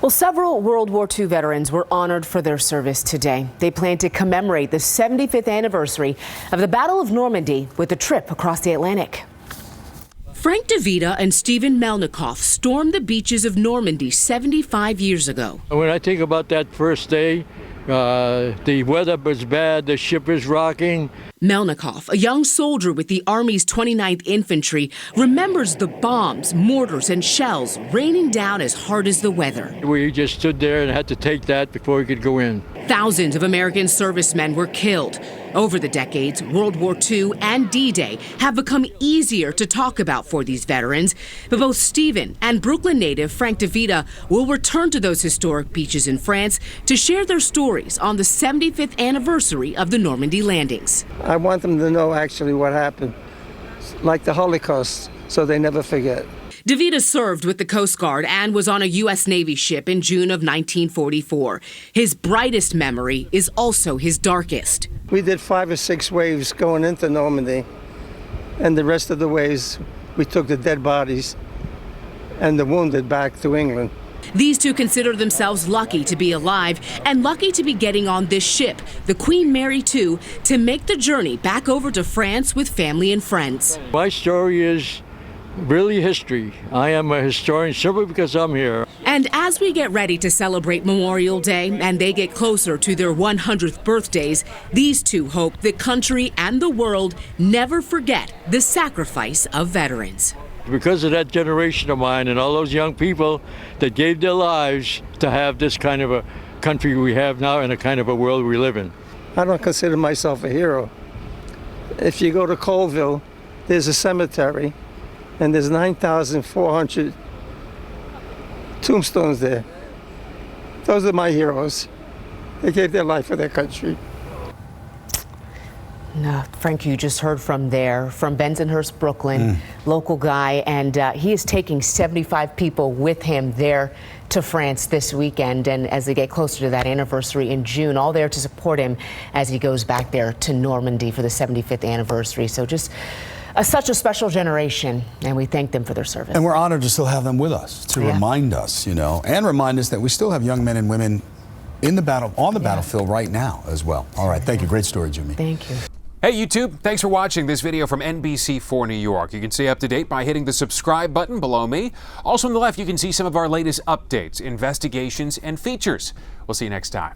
Well, several World War II veterans were honored for their service today. They plan to commemorate the 75th anniversary of the Battle of Normandy with a trip across the Atlantic. Frank DeVita and Stephen Melnikoff stormed the beaches of Normandy 75 years ago. When I think about that first day, the weather was bad, the ship is rocking. Melnikoff, a young soldier with the Army's 29th Infantry, remembers the bombs, mortars, and shells raining down as hard as the weather. We just stood there and had to take that before we could go in. Thousands of American servicemen were killed. Over the decades, World War II and D-Day have become easier to talk about for these veterans. But both Stephen and Brooklyn native Frank DeVita will return to those historic beaches in France to share their stories on the 75th anniversary of the Normandy landings. I want them to know actually what happened, like the Holocaust, so they never forget. DeVita served with the Coast Guard and was on a U.S. Navy ship in June of 1944. His brightest memory is also his darkest. We did 5 or 6 waves going into Normandy, and the rest of the waves, we took the dead bodies and the wounded back to England. These two consider themselves lucky to be alive and lucky to be getting on this ship, the Queen Mary II, to make the journey back over to France with family and friends. My story is really history. I am a historian simply because I'm here. And as we get ready to celebrate Memorial Day and they get closer to their 100th birthdays, these two hope the country and the world never forget the sacrifice of veterans. Because of that generation of mine and all those young people that gave their lives to have this kind of a country we have now and a kind of a world we live in. I don't consider myself a hero. If you go to Colville, there's a cemetery, and there's 9,400 tombstones there. Those are my heroes. They gave their life for their country. No, Frank, you just heard from Bensonhurst, Brooklyn, local guy, and he is taking 75 people with him there to France this weekend, and as they get closer to that anniversary in June, all there to support him as he goes back there to Normandy for the 75th anniversary. So just such a special generation, and we thank them for their service. And we're honored to still have them with us to remind us, and remind us that we still have young men and women in the battle, on the battlefield right now as well. All right, thank you. Great story, Jimmy. Thank you. Hey YouTube, thanks for watching this video from NBC4 New York. You can stay up to date by hitting the subscribe button below me. Also on the left, you can see some of our latest updates, investigations, and features. We'll see you next time.